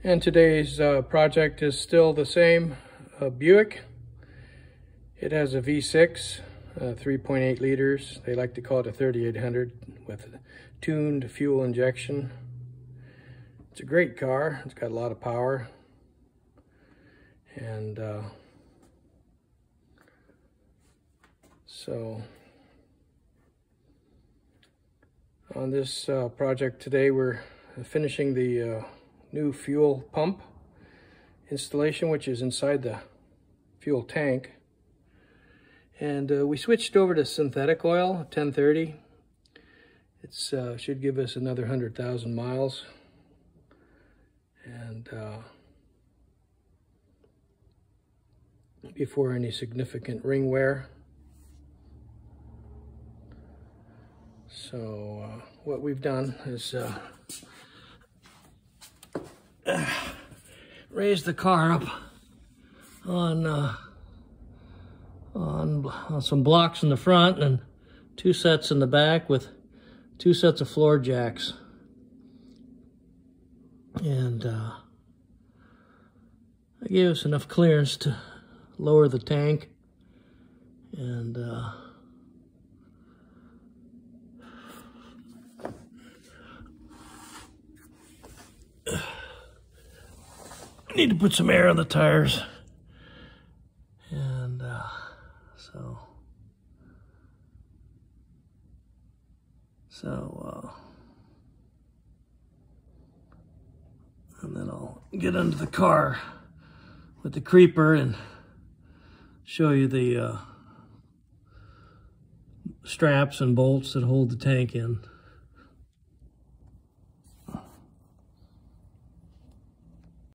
And today's project is still the same, a Buick. It has a V6, 3.8 liters. They like to call it a 3800 with tuned fuel injection. It's a great car. It's got a lot of power. And so on this project today, we're finishing the new fuel pump installation, which is inside the fuel tank. And we switched over to synthetic oil, 1030. It's should give us another 100,000 miles. And before any significant ring wear. So what we've done is raise the car up on some blocks in the front and 2 sets in the back with 2 sets of floor jacks. And that gave us enough clearance to lower the tank. And need to put some air on the tires. And and then I'll get under the car with the creeper and show you the straps and bolts that hold the tank in.